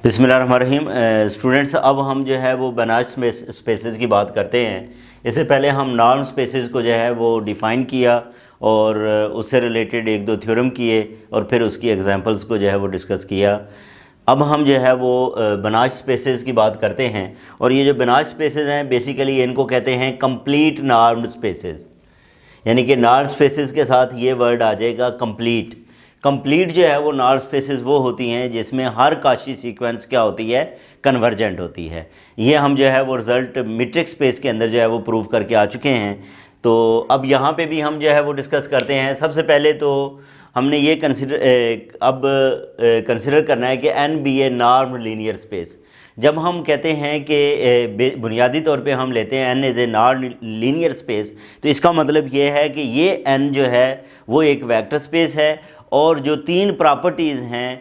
बिस्मिल्लाहिर्रहमानिर्रहीम। स्टूडेंट्स, अब हम जो है वो बनाश स्पेसेस की बात करते हैं। इससे पहले हम नॉर्म स्पेसेस को जो है वो डिफ़ाइन किया और उससे रिलेटेड एक दो थ्योरम किए और फिर उसकी एग्जांपल्स को जो है वो डिस्कस किया। अब हम जो है वो बनाश स्पेसेस की बात करते हैं और ये जो बनाश स्पेसेस हैं बेसिकली इनको कहते हैं कंप्लीट नॉर्म्ड स्पेसेस, यानी कि नॉर्म स्पेसेस के साथ ये वर्ड आ जाएगा कंप्लीट। कंप्लीट जो है वो नॉर्म स्पेसेस वो होती हैं जिसमें हर काशी सीक्वेंस क्या होती है, कन्वर्जेंट होती है। ये हम जो है वो रिज़ल्ट मीट्रिक स्पेस के अंदर जो है वो प्रूव करके आ चुके हैं। तो अब यहाँ पे भी हम जो है वो डिस्कस करते हैं। सबसे पहले तो हमने ये कंसिडर करना है कि एन बी ए नॉर्म लीनियर स्पेस। जब हम कहते हैं कि बुनियादी तौर पे हम लेते हैं n is a non linear space, तो इसका मतलब ये है कि ये एन जो है वो एक वेक्टर स्पेस है और जो तीन प्रॉपर्टीज़ हैं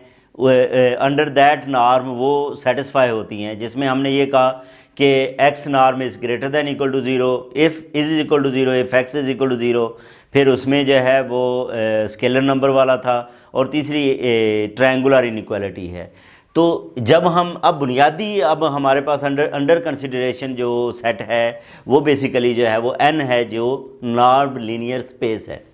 अंडर दैट नॉर्म वो सेटिस्फाई होती हैं, जिसमें हमने ये कहा कि x norm is greater than equal to zero, if is equal to zero, if x is equal to zero. फिर उसमें जो है वो स्केलर नंबर वाला था और तीसरी ट्रायंगुलर इनइक्वालिटी है। तो जब हम अब बुनियादी अब हमारे पास अंडर कंसिडरेशन जो सेट है वो बेसिकली जो है वो एन है जो नॉर्म लीनियर स्पेस है।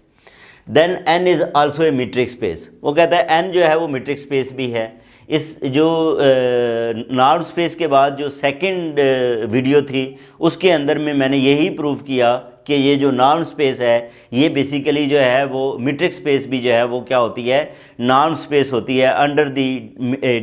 Then n is also a metric space. वो कहता है एन जो है वो मीट्रिक स्पेस भी है। इस जो नॉर्म स्पेस के बाद जो सेकंड वीडियो थी उसके अंदर में मैंने यही प्रूव किया कि ये जो नॉर्म स्पेस है ये बेसिकली जो है वो मीट्रिक स्पेस भी जो है वो क्या होती है, नॉर्म स्पेस होती है अंडर दी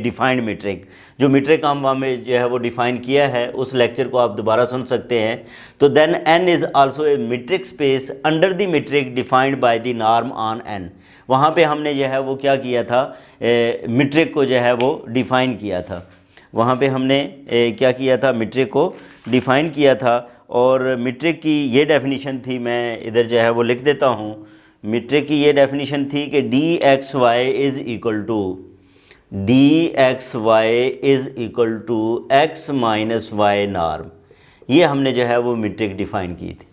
डिफाइंड मीट्रिक। जो मीट्रिक हम में जो है वो डिफ़ाइन किया है उस लेक्चर को आप दोबारा सुन सकते हैं। तो then n is also a metric space under the metric defined by the norm on n. वहाँ पे हमने जो है वो क्या किया था, मीट्रिक को जो है वो डिफ़ाइन किया था। वहाँ पे हमने क्या किया था, मीट्रिक को डिफ़ाइन किया था और मीट्रिक की ये डेफिनीशन थी, मैं इधर जो है वो लिख देता हूँ। मीट्रिक की ये डेफिनीशन थी कि d x y is equal to x minus y norm. ये हमने जो है वो मीट्रिक डिफ़ाइन की थी।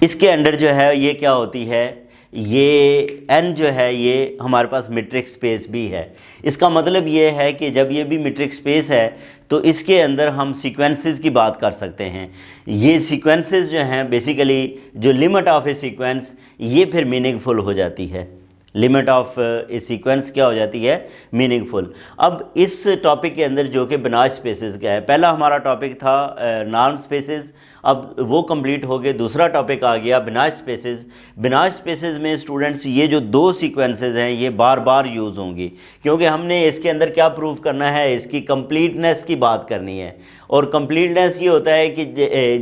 इसके अंडर जो है ये क्या होती है, ये n जो है ये हमारे पास मीट्रिक स्पेस भी है। इसका मतलब ये है कि जब ये भी मीट्रिक स्पेस है तो इसके अंदर हम सीक्वेंसेस की बात कर सकते हैं। ये सीक्वेंसेस जो हैं बेसिकली जो लिमिट ऑफ ए सीक्वेंस ये फिर मीनिंगफुल हो जाती है। लिमिट ऑफ ए सीक्वेंस क्या हो जाती है, मीनिंगफुल। अब इस टॉपिक के अंदर जो कि बनाश स्पेसेस का है, पहला हमारा टॉपिक था नॉर्म स्पेसेस, अब वो कंप्लीट हो गए। दूसरा टॉपिक आ गया बनाश स्पेसेस। बनाश स्पेसेस में स्टूडेंट्स ये जो दो सीक्वेंसेस हैं ये बार बार यूज़ होंगी क्योंकि हमने इसके अंदर क्या प्रूव करना है, इसकी कंप्लीटनेस की बात करनी है। और कंप्लीटनेस ये होता है कि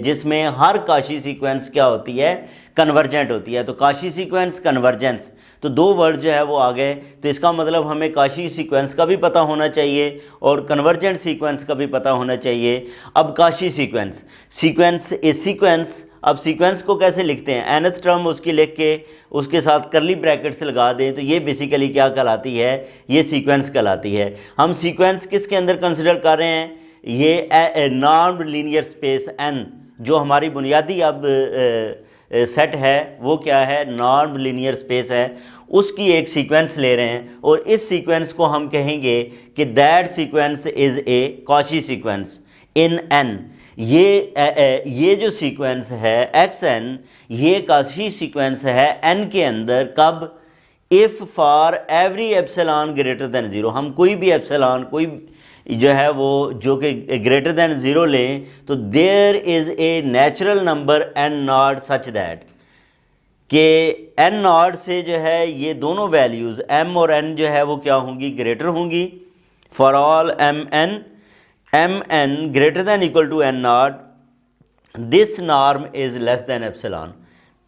जिसमें हर काशी सीक्वेंस क्या होती है, कन्वर्जेंट होती है। तो काशी सीक्वेंस, कन्वर्जेंस, तो दो वर्ड जो है वो आ गए। तो इसका मतलब हमें काशी सीक्वेंस का भी पता होना चाहिए और कन्वर्जेंट सीक्वेंस का भी पता होना चाहिए। अब काशी सीक्वेंस, सीक्वेंस ए सीक्वेंस, अब सीक्वेंस को कैसे लिखते हैं, एनथ टर्म उसकी लिख के उसके साथ करली ब्रैकेट्स लगा दें तो ये बेसिकली क्या कहलाती है, ये सीक्वेंस कहलाती है। हम सीक्वेंस किसके अंदर कंसिडर कर रहे हैं, ये नॉर्म लीनियर स्पेस एन जो हमारी बुनियादी अब सेट है वो क्या है, नॉर्म लीनियर स्पेस है, उसकी एक सीक्वेंस ले रहे हैं और इस सीक्वेंस को हम कहेंगे कि that sequence is a Cauchy sequence in an. ये जो सीक्वेंस है एक्स एन ये कॉची सीक्वेंस है एन के अंदर। कब, if for every epsilon greater than zero. हम कोई भी एप्सिलॉन कोई जो है वो जो कि ग्रेटर दैन ज़ीरो लें तो there is a natural number n not such that कि एन नॉट से जो है ये दोनों वैल्यूज़ एम और एन जो है वो क्या होंगी, ग्रेटर होंगी। For all m n greater than equal to n not, this norm is less than epsilon.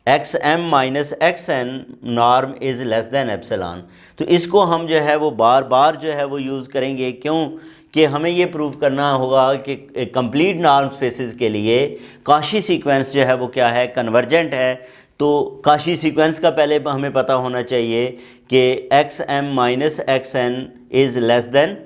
X m minus x n norm is less than epsilon. तो इसको हम जो है वो बार बार जो है वो यूज़ करेंगे, क्यों कि हमें ये प्रूव करना होगा कि कंप्लीट नॉर्म स्पेसेस के लिए काशी सीक्वेंस जो है वो क्या है, कन्वर्जेंट है। तो काशी सीक्वेंस का पहले हमें पता होना चाहिए कि x m minus x n is less than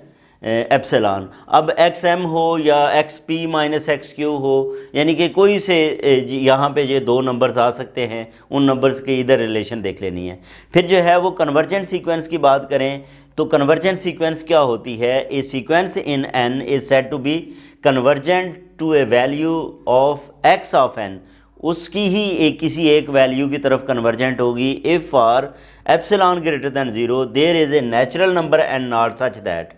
epsilon. अब एक्स एम हो या x p minus x q हो, यानी कि कोई से यहाँ पे ये दो नंबर्स आ सकते हैं, उन नंबर्स के इधर रिलेशन देख लेनी है। फिर जो है वो कन्वर्जेंट सीक्वेंस की बात करें तो कन्वर्जेंट सीक्वेंस क्या होती है? A sequence in n is said to be convergent to a value of x of n, उसकी ही एक किसी एक वैल्यू की तरफ कन्वर्जेंट होगी if for epsilon greater than 0 there is a natural number n not such that,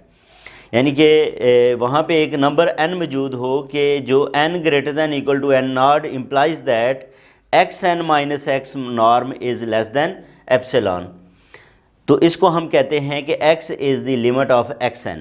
यानी कि वहाँ पे एक नंबर n मौजूद हो कि जो n greater than equal to n not implies that xn minus x norm is less than epsilon. तो इसको हम कहते हैं कि x is the limit of xn,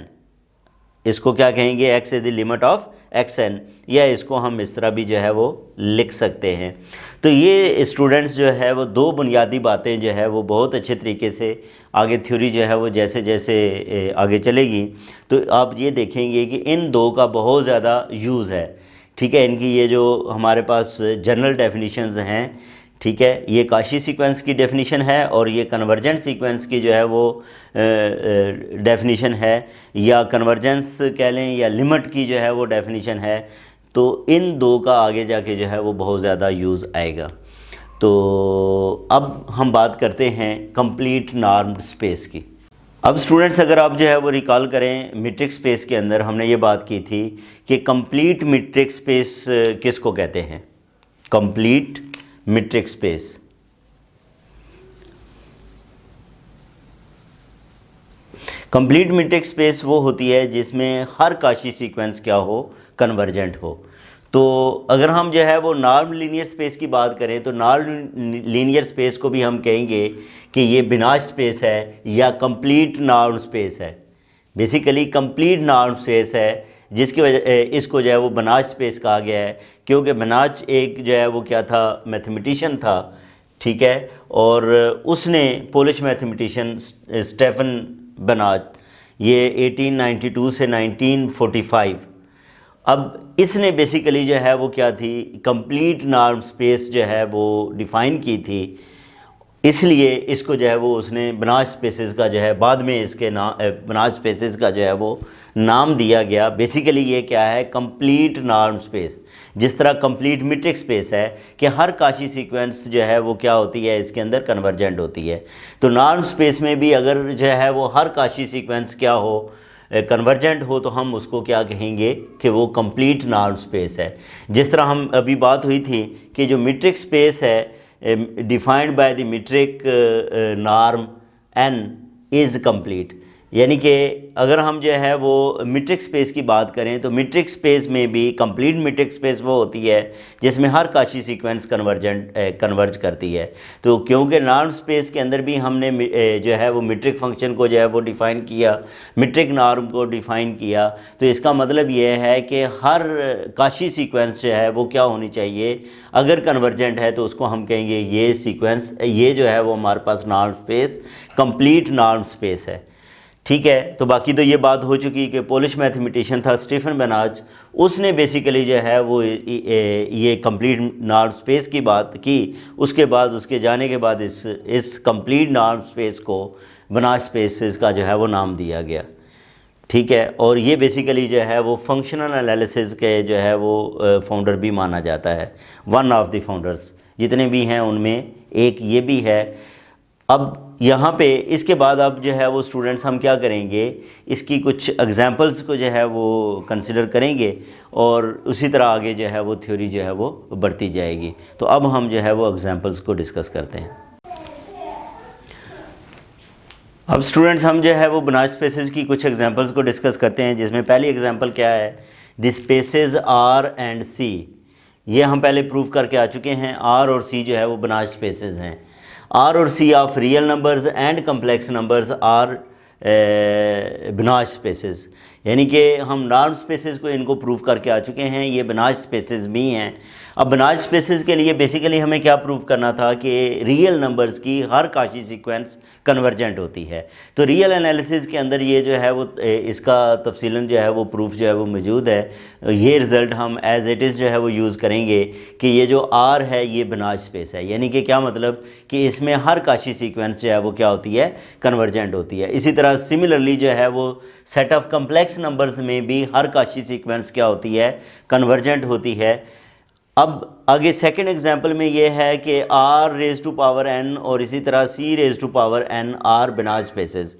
इसको क्या कहेंगे? x is the limit of xn, या इसको हम इस तरह भी जो है वो लिख सकते हैं। तो ये स्टूडेंट्स जो है वो दो बुनियादी बातें जो है वो बहुत अच्छे तरीके से आगे थ्योरी जो है वो जैसे जैसे आगे चलेगी तो आप ये देखेंगे कि इन दो का बहुत ज़्यादा यूज़ है। ठीक है, इनकी ये जो हमारे पास जनरल डेफिनेशंस हैं, ठीक है, ये काशी सीक्वेंस की डेफिनेशन है और ये कन्वर्जेंट सीक्वेंस की जो है वो डेफिनेशन है, या कन्वर्जेंस कह लें या लिमिट की जो है वो डेफिनेशन है। तो इन दो का आगे जाके जो है वो बहुत ज़्यादा यूज़ आएगा। तो अब हम बात करते हैं कंप्लीट नॉर्म्ड स्पेस की। अब स्टूडेंट्स अगर आप जो है वो रिकॉल करें, मीट्रिक स्पेस के अंदर हमने ये बात की थी कि कंप्लीट मीट्रिक स्पेस किसको कहते हैं? Complete metric space, complete metric space वो होती है जिसमें हर काशी सीक्वेंस क्या हो? कन्वर्जेंट हो। तो अगर हम जो है वो नॉन लीनियर स्पेस की बात करें तो नॉन लीनियर स्पेस को भी हम कहेंगे कि ये बिनाश स्पेस है या कंप्लीट नॉर्म स्पेस है। बेसिकली कंप्लीट नॉर्म स्पेस है जिसकी वजह इसको जो है वो बनाच स्पेस कहा गया है, क्योंकि बनाच एक जो है वो क्या था? मैथमेटिशियन था, ठीक है, और उसने पोलिश मैथमेटिशियन स्टेफन बनाच, ये 1892 से 1945, अब इसने बेसिकली जो है वो क्या थी? कंप्लीट नॉर्म स्पेस जो है वो डिफ़ाइन की थी, इसलिए इसको जो है वो उसने बनाच स्पेसेस का जो है बाद में इसके बनाच स्पेसेस का जो है वो नाम दिया गया। बेसिकली ये क्या है? Complete norm space. जिस तरह कंप्लीट मीट्रिक स्पेस है कि हर काशी सीक्वेंस जो है वो क्या होती है? इसके अंदर कन्वर्जेंट होती है। तो नॉर्म स्पेस में भी अगर जो है वो हर काशी सीक्वेंस क्या हो? कन्वर्जेंट हो, तो हम उसको क्या कहेंगे कि वो कंप्लीट नॉर्म स्पेस है। जिस तरह हम अभी बात हुई थी कि जो मीट्रिक स्पेस है defined by the metric norm n is complete, यानी कि अगर हम जो है वो मीट्रिक स्पेस की बात करें तो मीट्रिक स्पेस में भी कंप्लीट मीट्रिक स्पेस वो होती है जिसमें हर काशी सीक्वेंस कन्वर्ज करती है। तो क्योंकि नॉर्म स्पेस के अंदर भी हमने जो है वो मीट्रिक फंक्शन को जो है वो डिफ़ाइन किया, मीट्रिक नॉर्म को डिफ़ाइन किया, तो इसका मतलब ये है कि हर काशी सीक्वेंस जो है वो क्या होनी चाहिए? अगर कन्वर्जेंट है तो उसको हम कहेंगे ये सीक्वेंस, ये जो है वो हमारे पास norm space complete norm space है। ठीक है, तो बाकी तो ये बात हो चुकी कि पोलिश मैथमेटिशियन था स्टीफन बनाच, उसने बेसिकली जो है वो ये कंप्लीट नॉर्म स्पेस की बात की। उसके बाद उसके जाने के बाद इस कंप्लीट नॉर्म स्पेस को बनाच स्पेसेस का जो है वो नाम दिया गया। ठीक है, और ये बेसिकली जो है वो फंक्शनल एनालिसिस के जो है वो फाउंडर भी माना जाता है, वन ऑफ द फाउंडर्स जितने भी हैं उनमें एक ये भी है। अब यहाँ पे इसके बाद अब जो है वो स्टूडेंट्स हम क्या करेंगे? इसकी कुछ एग्जांपल्स को जो है वो कंसिडर करेंगे और उसी तरह आगे जो है वो थ्योरी जो है वो बढ़ती जाएगी। तो अब हम जो है वो एग्जांपल्स को डिस्कस करते हैं। अब स्टूडेंट्स हम जो है वो बनाच स्पेसेस की कुछ एग्जांपल्स को डिस्कस करते हैं, जिसमें पहली एग्जांपल क्या है? द स्पेसेस आर एंड सी। ये हम पहले प्रूव करके आ चुके हैं, आर और सी जो है वो बनाच स्पेसेस हैं। आर और C of real numbers and complex numbers are Banach spaces, यानी कि हम नॉर्म स्पेसेस को इनको प्रूव करके आ चुके हैं, ये बनाच स्पेसेस भी हैं। अब बनाच स्पेसेस के लिए बेसिकली हमें क्या प्रूव करना था कि रियल नंबर्स की हर काशी सीक्वेंस कन्वर्जेंट होती है। तो रियल एनालिसिस के अंदर ये जो है वो इसका तफसीलन जो है वो प्रूफ जो है वो मौजूद है। ये रिज़ल्ट हम एज इट इज़ जो है वो यूज़ करेंगे कि ये जो आर है ये बनाच स्पेस है, यानी कि क्या मतलब कि इसमें हर काशी सीक्वेंस जो है वो क्या होती है? कन्वर्जेंट होती है। इसी तरह सिमिलरली जो है वो सेट ऑफ कम्प्लेक्स नंबर्स में भी हर काशी सीक्वेंस क्या होती है? कन्वर्जेंट होती है। अब आगे सेकंड एग्जांपल में ये है कि r raise to power n और इसी तरह c raise to power n are Banach spaces.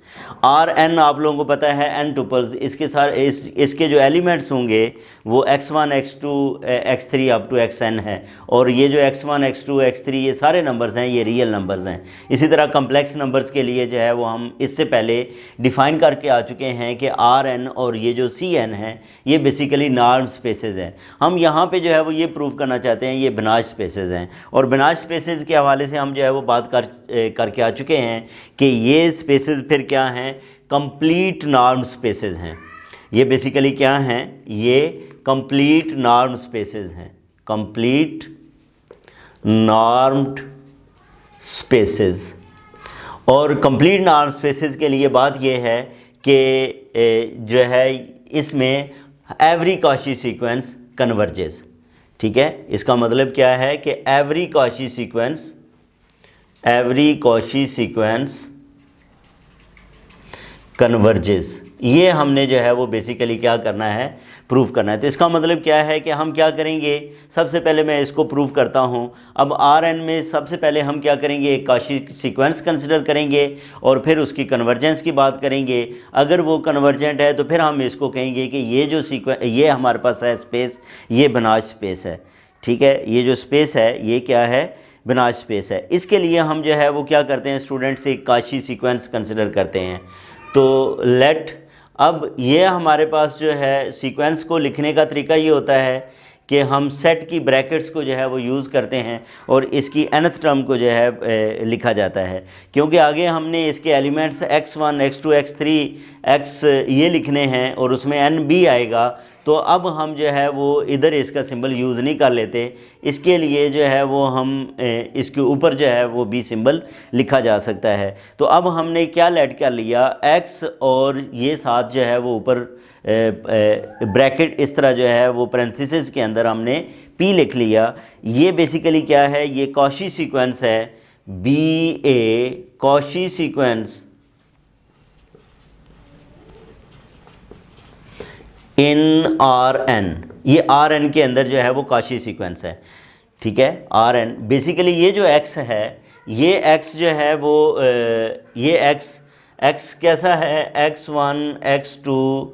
r n आप लोगों को पता है n टुपल्स, इसके सारे इसके जो एलिमेंट्स होंगे वो x1 x2 x3 up to xn है, और ये जो x1 x2 x3 ये सारे नंबर्स हैं, ये रियल नंबर्स हैं। इसी तरह कम्प्लेक्स नंबर्स के लिए जो है वो हम इससे पहले डिफ़ाइन करके आ चुके हैं कि rn और ये जो cn है ये बेसिकली नॉर्म स्पेसेस हैं। हम यहाँ पे जो है वो ये प्रूव करना चाहते हैं ये बिनाज स्पेसेस हैं, और बिनाज स्पेसेस के हवाले से हम जो है वो बात करके आ चुके हैं कि ये स्पेसेस फिर क्या हैं, कंप्लीट नॉर्म स्पेसेस हैं। ये बेसिकली क्या हैं, ये कंप्लीट नॉर्म स्पेसेस हैं, कंप्लीट नॉर्म्ड स्पेसेस। और कंप्लीट नॉर्म स्पेसेस के लिए बात ये है कि जो है इसमें एवरी कॉची सीक्वेंस कन्वर्जेस। ठीक है, इसका मतलब क्या है कि एवरी कॉची सीक्वेंस कन्वर्जेस। ये हमने जो है वो बेसिकली क्या करना है, प्रूव करना है। तो इसका मतलब क्या है कि हम क्या करेंगे, सबसे पहले मैं इसको प्रूव करता हूँ। अब Rn में सबसे पहले हम क्या करेंगे, एक कॉची सीक्वेंस कंसिडर करेंगे और फिर उसकी कन्वर्जेंस की बात करेंगे। अगर वो कन्वर्जेंट है तो फिर हम इसको कहेंगे कि ये जो ये हमारे पास है स्पेस, ये बिनाज स्पेस है। ठीक है, ये जो स्पेस है ये क्या है, बिनाज स्पेस है। इसके लिए हम जो है वो क्या करते हैं, स्टूडेंट्स एक कॉची सीक्वेंस कंसिडर करते हैं। तो लेट, अब ये हमारे पास जो है सीक्वेंस को लिखने का तरीका ये होता है कि हम सेट की ब्रैकेट्स को जो है वो यूज़ करते हैं और इसकी nth टर्म को जो है लिखा जाता है, क्योंकि आगे हमने इसके elements x1 x2 x3 x ये लिखने हैं और उसमें n भी आएगा। तो अब हम जो है वो इधर इसका सिंबल यूज़ नहीं कर लेते, इसके लिए जो है वो हम इसके ऊपर जो है वो b सिंबल लिखा जा सकता है। तो अब हमने क्या लेट कर लिया, x और ये साथ जो है वो ऊपर ब्रैकेट इस तरह जो है वो पैरेंथेसिस के अंदर हमने p लिख लिया। ये बेसिकली क्या है, ये कॉची सीक्वेंस है, be a Cauchy sequence in Rn। ये Rn के अंदर जो है वो कॉची सीक्वेंस है। ठीक है, Rn बेसिकली ये जो x है, ये x जो है वो ये x कैसा है, x1 x2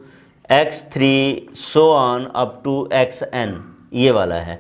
x3 so on up to xn, ये वाला है।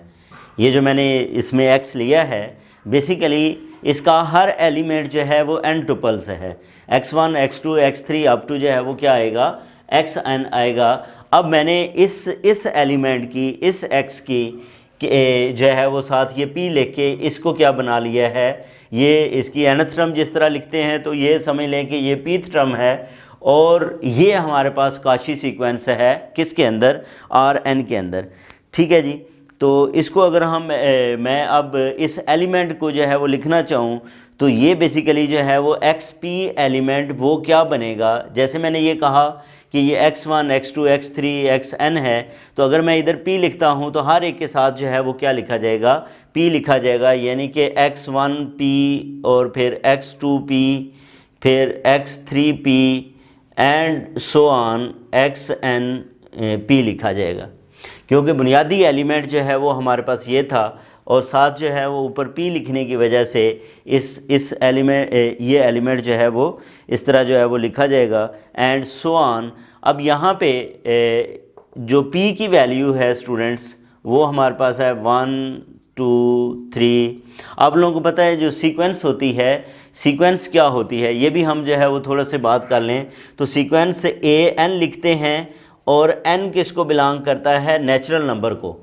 ये जो मैंने इसमें x लिया है बेसिकली इसका हर एलिमेंट जो है वो n टुपल्स है, x1 x2 x3 up to जो है वो क्या आएगा, xn आएगा। अब मैंने इस एलिमेंट की, इस x की जो है वो साथ ये p लिख के इसको क्या बना लिया है, ये इसकी nth टर्म जिस तरह लिखते हैं तो ये समझ लें कि ये pth टर्म है, और ये हमारे पास कॉची सीक्वेंस है किसके अंदर, Rn के अंदर। ठीक है जी, तो इसको अगर हम मैं अब इस एलिमेंट को जो है वो लिखना चाहूँ तो ये बेसिकली जो है वो xp एलिमेंट वो क्या बनेगा, जैसे मैंने ये कहा कि ये x1 x2 x3 xn है, तो अगर मैं इधर p लिखता हूँ तो हर एक के साथ जो है वो क्या लिखा जाएगा, p लिखा जाएगा। यानी कि x1p और फिर x2p फिर x3p and so on xn p लिखा जाएगा, क्योंकि बुनियादी एलिमेंट जो है वो हमारे पास ये था और साथ जो है वो ऊपर p लिखने की वजह से इस एलिमेंट ये एलिमेंट जो है वो इस तरह जो है वो लिखा जाएगा एंड सो ऑन। अब यहाँ पे जो p की वैल्यू है स्टूडेंट्स वो हमारे पास है 1 2 3। आप लोगों को पता है जो सीक्वेंस होती है, सीक्वेंस क्या होती है ये भी हम जो है वो थोड़ा से बात कर लें। तो सीक्वेंस an लिखते हैं और n किसको बिलोंग करता है, नेचुरल नंबर को।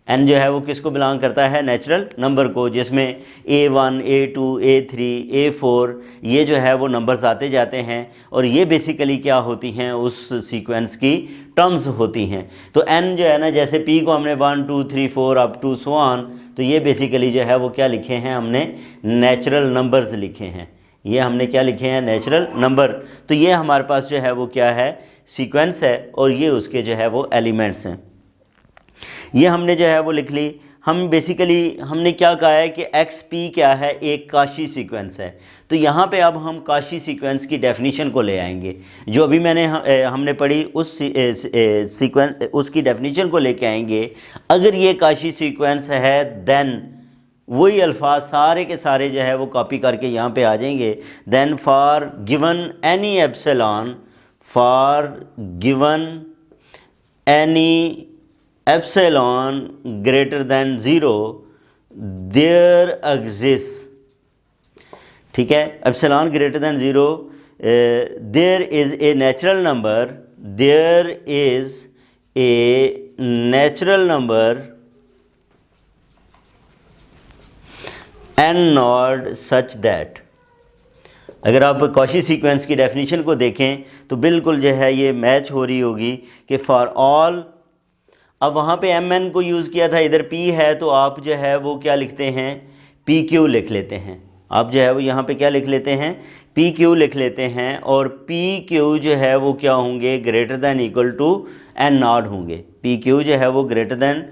n जो है वो किसको बिलोंग करता है, नेचुरल नंबर को, जिसमें a1 a2 a3 a4 ये जो है वो नंबर्स आते जाते हैं और ये बेसिकली क्या होती हैं, उस सीक्वेंस की टर्म्स होती हैं। तो n जो है ना, जैसे p को हमने 1 2 3 4 अप टू सो ऑन, तो ये बेसिकली जो है वो क्या लिखे हैं हमने, नेचुरल नंबर्स लिखे हैं। ये हमने क्या लिखे हैं, नेचुरल नंबर। तो ये हमारे पास जो है वो क्या है, सीक्वेंस है और ये उसके जो है वो एलिमेंट्स हैं। ये हमने जो है वो लिख ली। हम बेसिकली हमने क्या कहा है कि एक्स पी क्या है, एक काशी सीक्वेंस है। तो यहाँ पे अब हम काशी सीक्वेंस की डेफिनेशन को ले आएंगे, जो अभी हमने पढ़ी उस सीक्वेंस उसकी डेफिनेशन को लेके आएंगे। अगर ये काशी सीक्वेंस है देन वही अल्फाज सारे के सारे जो है वो कॉपी करके यहाँ पे आ जाएंगे। Then for given any epsilon, for given any epsilon greater than 0 there exists, ठीक है, epsilon greater than 0 there is a natural number, there is a natural number n node such that, अगर आप Cauchy sequence की definition को देखें तो बिल्कुल जो है ये मैच हो रही होगी कि फॉर ऑल, अब वहाँ पे एम एन को यूज़ किया था, इधर पी है तो आप जो है वो क्या लिखते हैं, पी क्यू लिख लेते हैं। आप जो है वो यहाँ पे क्या लिख लेते हैं, पी क्यू लिख लेते हैं। और पी क्यू जो है वो क्या होंगे, greater than equal to n not होंगे। पी क्यू जो है वो ग्रेटर दैन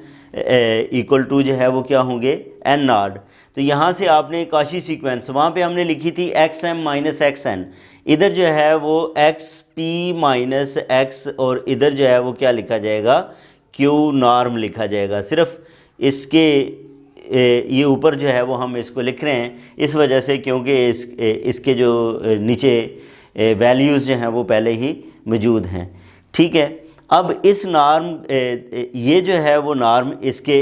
इक्वल टू जो है वो क्या होंगे, एन नॉट। तो यहाँ से आपने काशी सीक्वेंस वहाँ पे हमने लिखी थी x m minus x n, इधर जो है वो एक्स पी माइनस एक्स, और इधर जो है वो क्या लिखा जाएगा, क्यू नॉर्म लिखा जाएगा। सिर्फ इसके ये ऊपर जो है वो हम इसको लिख रहे हैं इस वजह से क्योंकि इसके जो नीचे वैल्यूज़ जो हैं वो पहले ही मौजूद हैं, ठीक है। अब इस नॉर्म ये जो है वो नॉर्म इसके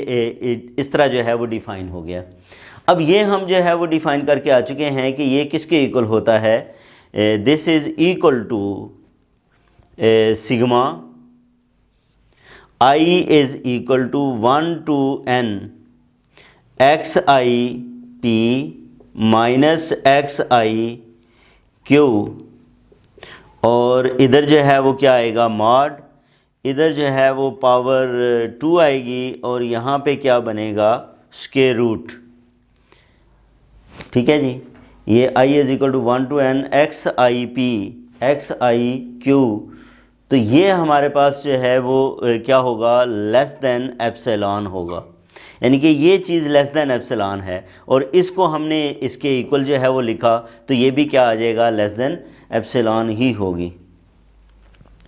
इस तरह जो है वो डिफ़ाइन हो गया। अब ये हम जो है वो डिफ़ाइन करके आ चुके हैं कि ये किसके इक्वल होता है, this is equal to sigma I is equal to 1 to n xi p minus xi q, और इधर जो है वो क्या आएगा, मॉड, इधर जो है वो पावर 2 आएगी, और यहाँ पे क्या बनेगा, स्क्वायर रूट, ठीक है जी। ये i is equal to 1 to n xi p xi q, तो ये हमारे पास जो है वो क्या होगा, लेस दैन एप्सिलॉन होगा, यानी कि ये चीज़ लेस दैन एप्सिलॉन है, और इसको हमने इसके इक्वल जो है वो लिखा, तो ये भी क्या आ जाएगा, लेस दैन एप्सिलॉन ही होगी।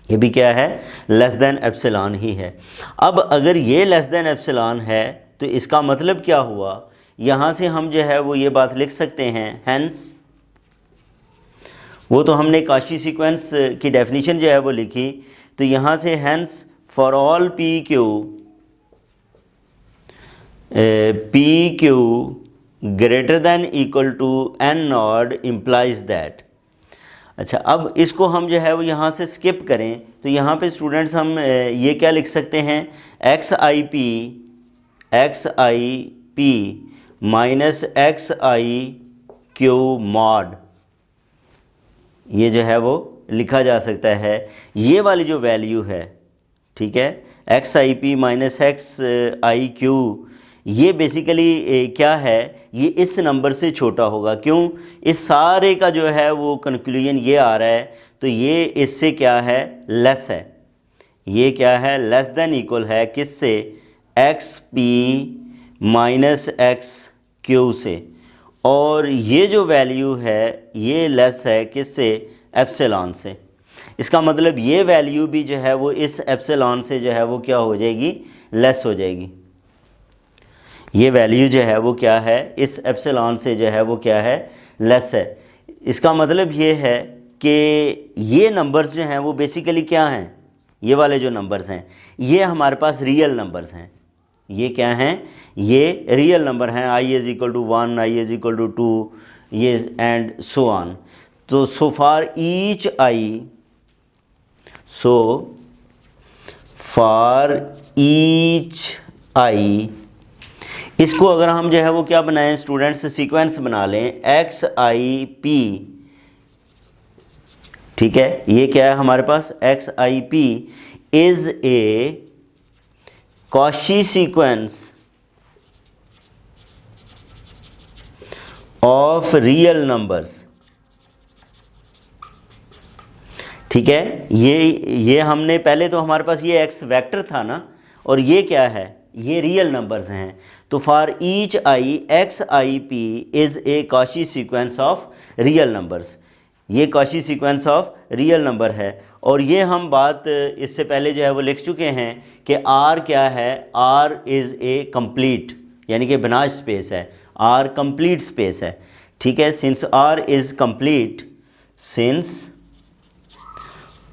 ये भी क्या है, लेस दैन एप्सिलॉन ही है। अब अगर ये लेस दैन एप्सिलॉन है तो इसका मतलब क्या हुआ, यहाँ से हम जो है वो ये बात लिख सकते हैं, हैंस, वो तो हमने काशी सीक्वेंस की डेफिनेशन जो है वो लिखी, तो यहाँ से hence for all p q greater than equal to n not implies that. अच्छा, अब इसको हम जो है वो यहाँ से स्किप करें तो यहाँ पे स्टूडेंट्स हम ये क्या लिख सकते हैं, x i p minus x I Q mod, ये जो है वो लिखा जा सकता है। ये वाली जो वैल्यू है, ठीक है, x i p minus x I Q, ये बेसिकली क्या है, ये इस नंबर से छोटा होगा। क्यों, इस सारे का जो है वो कंक्लूजन ये आ रहा है, तो ये इससे क्या है, लेस है। ये क्या है, लेस देन इक्वल है किससे, x p minus x Q से, और ये जो वैल्यू है ये लेस है किससे, एप्सिलॉन से। इसका मतलब ये वैल्यू भी जो है वो इस एप्सिलॉन से जो है वो क्या हो जाएगी, लेस हो जाएगी। ये वैल्यू जो है वो क्या है, इस एप्सिलॉन से जो है वो क्या है, लेस है। इसका मतलब ये है कि ये नंबर्स जो हैं वो बेसिकली क्या हैं, ये वाले जो नंबर्स हैं ये हमारे पास रियल नंबर्स हैं। ये क्या हैं, ये रियल नंबर हैं। I is equal to 1, i is equal to 2, ये एंड सो ऑन। तो so for each i, so for each i, इसको अगर हम जो है वो क्या बनाएं स्टूडेंट्स, सीक्वेंस बना लें, एक्स आई पी, ठीक है, ये क्या है हमारे पास, x i p is a Cauchy sequence of real numbers. ठीक है, ये हमने पहले तो हमारे पास ये एक्स वेक्टर था ना, और ये क्या है, ये रियल नंबर्स हैं। तो for each i x i p is a Cauchy sequence of real numbers, ये Cauchy sequence of real number है। और ये हम बात इससे पहले जो है वो लिख चुके हैं कि आर क्या है, आर इज़ ए कंप्लीट यानी कि बनाज स्पेस है, आर कंप्लीट स्पेस है। ठीक है, since R is complete, since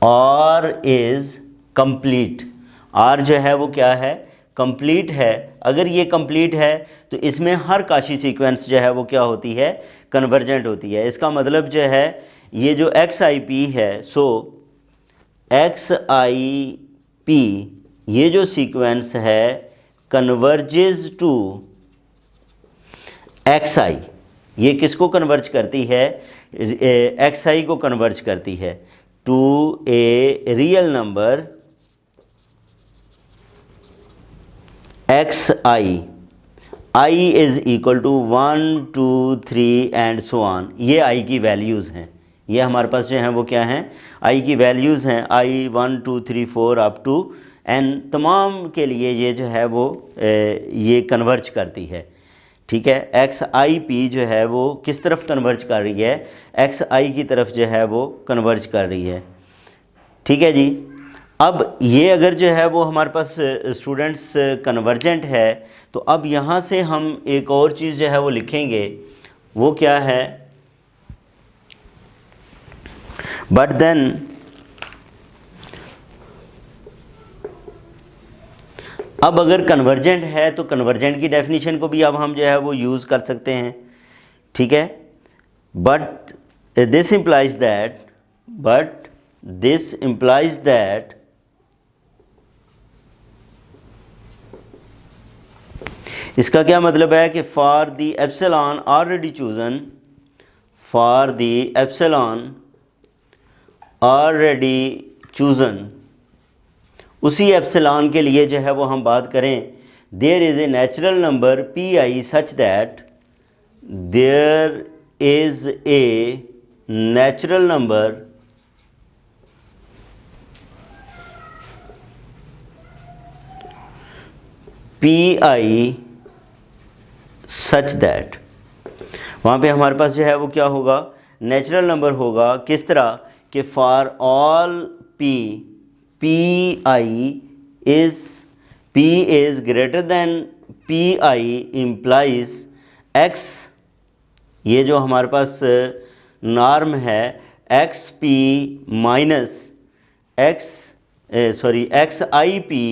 R is complete, R जो है वो क्या है, कंप्लीट है। अगर ये कंप्लीट है तो इसमें हर काशी सीक्वेंस जो है वो क्या होती है, कन्वर्जेंट होती है। इसका मतलब जो है ये जो एक्स आई पी है, सो एक्स आई पी ये जो सीक्वेंस है कन्वर्जेस टू एक्स आई, ये किसको कन्वर्ज करती है, एक्स आई को कन्वर्ज करती है to a real number x i, i is equal to 1 2 3 and so on. ये आई की वैल्यूज़ हैं, ये हमारे पास जो हैं वो क्या हैं, आई की वैल्यूज़ हैं। आई 1 2 3 4 अप टू एन तमाम के लिए ये जो है वो ये कन्वर्ज करती है। ठीक है, एक्स आई पी जो है वो किस तरफ कन्वर्ज कर रही है, एक्स आई की तरफ जो है वो कन्वर्ज कर रही है। ठीक है जी। अब ये अगर जो है वो हमारे पास स्टूडेंट्स कन्वर्जेंट है तो अब यहाँ से हम एक और चीज़ जो है वो लिखेंगे, वो क्या है, बट देन अब अगर कन्वर्जेंट है तो कन्वर्जेंट की डेफिनेशन को भी अब हम जो है वो यूज़ कर सकते हैं। ठीक है, बट दिस इम्प्लाइज दैट इसका क्या मतलब है कि for the epsilon already chosen, for the epsilon already chosen, उसी एप्सिलॉन के लिए जो है वो हम बात करें, there is a natural number p i such that, there is a natural number p i such that, वहाँ पे हमारे पास जो है वो क्या होगा, नेचुरल नंबर होगा। किस तरह कि for all p, p i is greater than p i implies x, ये जो हमारे पास नॉर्म है x p minus x i p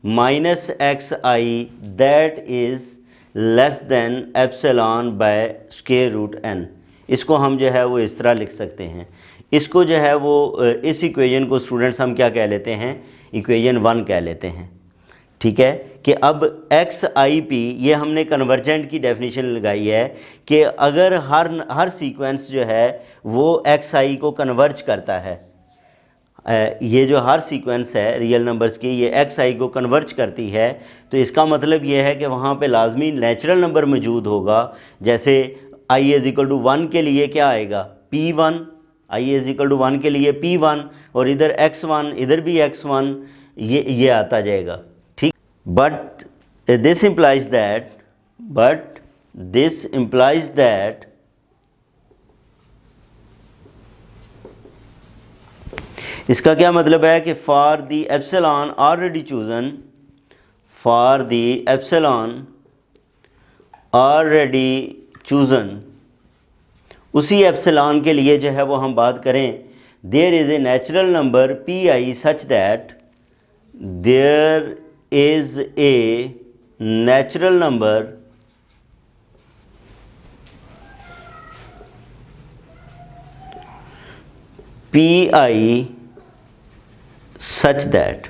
minus x i that is less than epsilon by square root n. इसको हम जो है वो इस तरह लिख सकते हैं। इसको जो है वो इस इक्वेशन को स्टूडेंट्स हम क्या कह लेते हैं, इक्वेशन 1 कह लेते हैं। ठीक है, कि अब एक्स आई पी ये हमने कन्वर्जेंट की डेफिनेशन लगाई है कि अगर हर सीक्वेंस जो है वो एक्स आई को कन्वर्ज करता है, ये जो हर सीक्वेंस है रियल नंबर्स की ये एक्स आई को कन्वर्ज करती है, तो इसका मतलब ये है कि वहाँ पे लाजमी नेचुरल नंबर मौजूद होगा। जैसे आई इज़ इक्वल टू 1 के लिए क्या आएगा, P1, I is equal to 1 के लिए P1, और इधर x1 इधर भी x1, ये आता जाएगा। ठीक, बट दिस इम्प्लाइज दैट इसका क्या मतलब है कि for the epsilon already chosen, for the epsilon already chosen, उसी एप्सिलॉन के लिए जो है वो हम बात करें, there is a natural number p i such that, there is a natural number p i such that,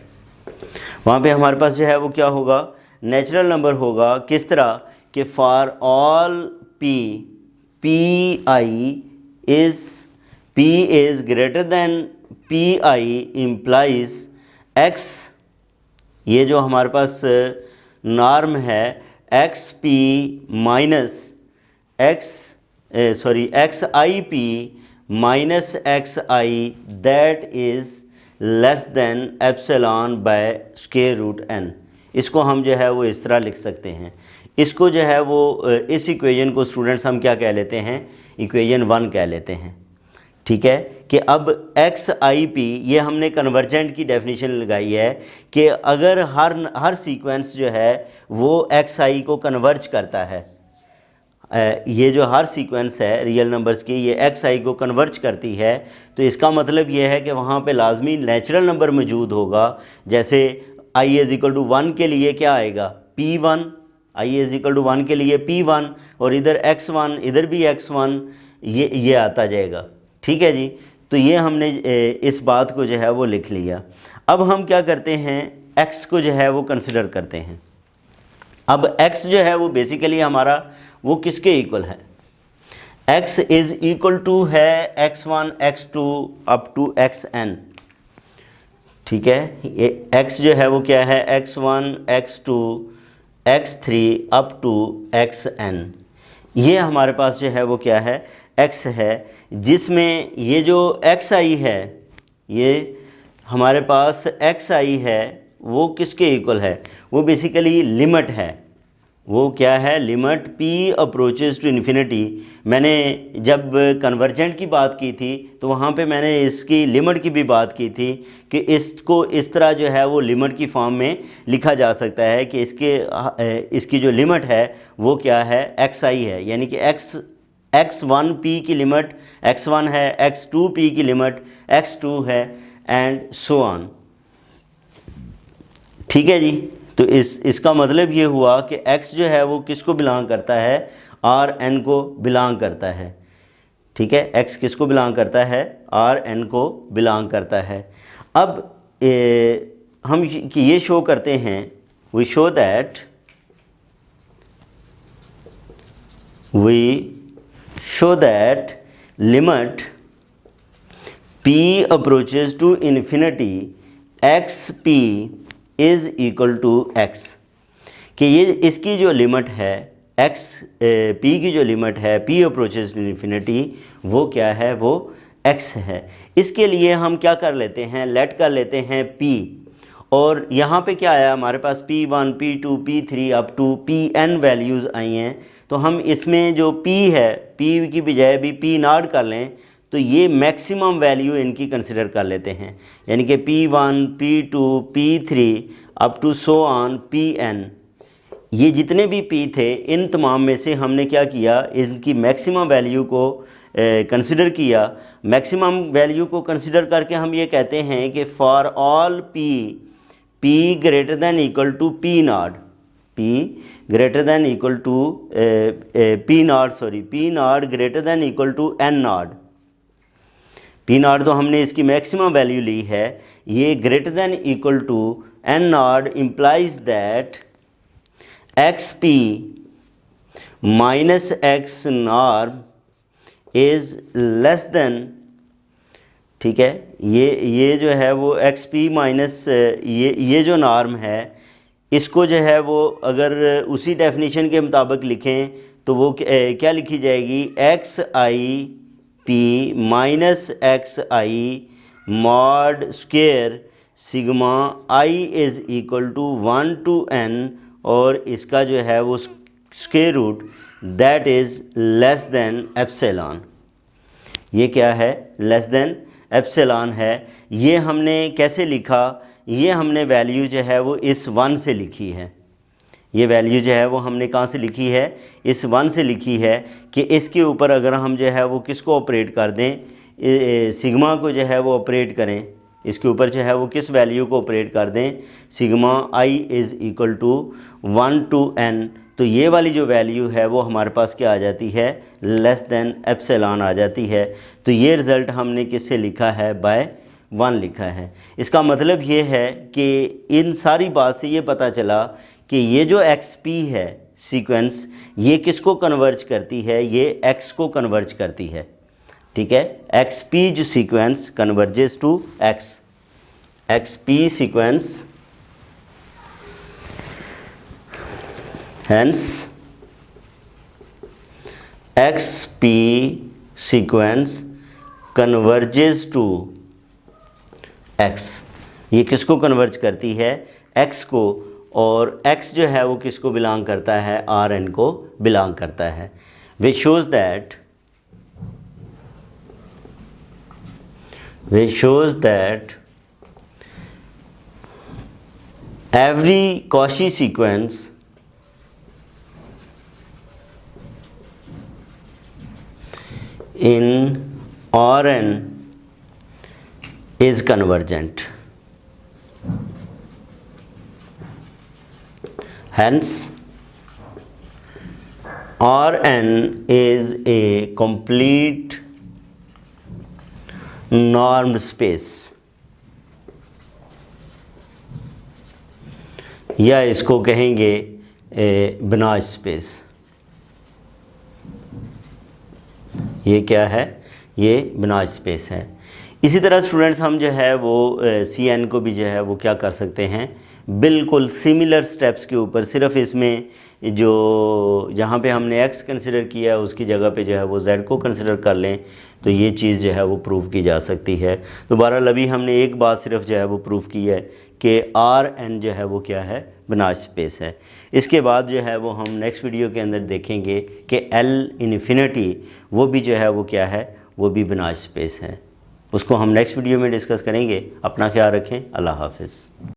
वहाँ पे हमारे पास जो है वो क्या होगा, नेचुरल नंबर होगा। किस तरह कि for all p i is greater than p i implies x, ये जो हमारे पास नॉर्म है x p minus x i p minus x i that is less than epsilon by square root n. इसको हम जो है वो इस तरह लिख सकते हैं। इसको जो है वो इस इक्वेशन को स्टूडेंट्स हम क्या कह लेते हैं, इक्वेशन 1 कह लेते हैं। ठीक है कि अब एक्स आई पी ये हमने कन्वर्जेंट की डेफिनेशन लगाई है कि अगर हर सीक्वेंस जो है वो एक्स आई को कन्वर्ज करता है, ये जो हर सीक्वेंस है रियल नंबर्स की ये एक्स आई को कन्वर्ज करती है, तो इसका मतलब ये है कि वहाँ पे लाजमी नेचुरल नंबर मौजूद होगा। जैसे आई इज़ इक्वल टू 1 के लिए क्या आएगा, P1, I is equal to 1 के लिए P1, और इधर x1, इधर भी x1, ये आता जाएगा। ठीक है जी, तो ये हमने इस बात को जो है वो लिख लिया। अब हम क्या करते हैं, x को जो है वो कंसिडर करते हैं। अब x जो है वो बेसिकली हमारा वो किसके इक्वल है, x इज़ इक्वल टू है x1 x2 up to xn। ठीक है, ये x जो है वो क्या है, x1 x2 x3 up to xn। ये हमारे पास जो है वो क्या है, x है, जिसमें ये जो एक्स आई है, ये हमारे पास एक्स आई है वो किसके इक्वल है, वो बेसिकली लिमिट है। वो क्या है, limit p approaches to infinity. मैंने जब कन्वर्जेंट की बात की थी तो वहाँ पे मैंने इसकी लिमिट की भी बात की थी कि इसको इस तरह जो है वो लिमिट की फॉर्म में लिखा जा सकता है कि इसकी जो लिमिट है वो क्या है, एक्स आई है, यानी कि x1 p की लिमिट x1 है, x2 p की लिमिट x2 है, एंड सो ऑन। ठीक है जी, तो इसका मतलब ये हुआ कि x जो है वो किसको बिलोंग करता है, Rn को बिलोंग करता है। ठीक है, x किसको बिलोंग करता है, Rn को बिलोंग करता है। अब हम ये शो करते हैं, we show that limit p approaches to infinity xp is equal to x, कि ये इसकी जो लिमिट है p की जो लिमिट है p approaches to infinity वो क्या है, वो x है। इसके लिए हम क्या कर लेते हैं, लेट कर लेते हैं p, और यहाँ पे क्या आया हमारे पास P1 P2 P3 up to Pn values i हैं। तो हम इसमें जो p है, p की बजाय भी P0 कर लें तो ये मैक्सिमम वैल्यू इनकी कंसिडर कर लेते हैं, यानी कि P1 P2 P3 up to so on Pn। ये जितने भी p थे इन तमाम में से हमने क्या किया, इनकी मैक्सिमम वैल्यू को कंसिडर किया। मैक्सिमम वैल्यू को कंसिडर करके हम ये कहते हैं कि for all p greater than equal to P0, p greater than equal to P0 greater than equal to N0। P0 तो हमने इसकी मैक्सिमम वैल्यू ली है, ये greater than equal to N0 implies that xp minus x norm is less than. ठीक है, ये जो है वो xp माइनस ये जो नॉर्म है इसको जो है वो अगर उसी डेफिनेशन के मुताबिक लिखें तो वो क्या लिखी जाएगी, x i p minus x i mod square sigma i is equal to 1 to n, और इसका जो है वो square root that is less than epsilon. ये क्या है, लेस दैन एप्सिलॉन है। ये हमने कैसे लिखा, ये हमने वैल्यू जो है वो इस 1 से लिखी है। ये वैल्यू जो है वो हमने कहाँ से लिखी है, इस 1 से लिखी है कि इसके ऊपर अगर हम जो है वो किसको ऑपरेट कर दें, सिग्मा को जो है वो ऑपरेट करें, इसके ऊपर जो है वो किस वैल्यू को ऑपरेट कर दें, sigma i is equal to 1 to n, तो ये वाली जो वैल्यू है वो हमारे पास क्या आ जाती है, लेस दैन एप्सिलॉन आ जाती है। तो ये रिज़ल्ट हमने किससे लिखा है, बाय 1 लिखा है। इसका मतलब ये है कि इन सारी बात से ये पता चला कि ये जो xp है सीक्वेंस, ये किसको कन्वर्ज करती है, ये x को कन्वर्ज करती है। ठीक है, xp जो sequence converges to x, xp sequence hence xp sequence converges to x। ये किसको कन्वर्ज करती है, x को, और x जो है वो किसको बिलोंग करता है, आर एन को बिलोंग करता है। Which shows that every Cauchy sequence in Rn is convergent. Hence, Rn is a complete normed space, या इसको कहेंगे बनाज स्पेस। ये क्या है, ये बनाज स्पेस है। इसी तरह स्टूडेंट्स हम जो है वो सी एन को भी जो है वो क्या कर सकते हैं, बिल्कुल सिमिलर स्टेप्स के ऊपर, सिर्फ इसमें जो जहाँ पे हमने x कंसिडर किया है उसकी जगह पे जो है वो z को कंसिडर कर लें तो ये चीज़ जो है वो प्रूव की जा सकती है। तो बहरहाल अभी हमने एक बात सिर्फ जो है वो प्रूव की है कि Rn जो है वो क्या है, बनाज स्पेस है। इसके बाद जो है वो हम नेक्स्ट वीडियो के अंदर देखेंगे कि L इन्फिनिटी वो भी जो है वो क्या है, वो भी बनाज स्पेस है। उसको हम नेक्स्ट वीडियो में डिस्कस करेंगे। अपना ख्याल रखें। अल्लाह हाफ़िज़।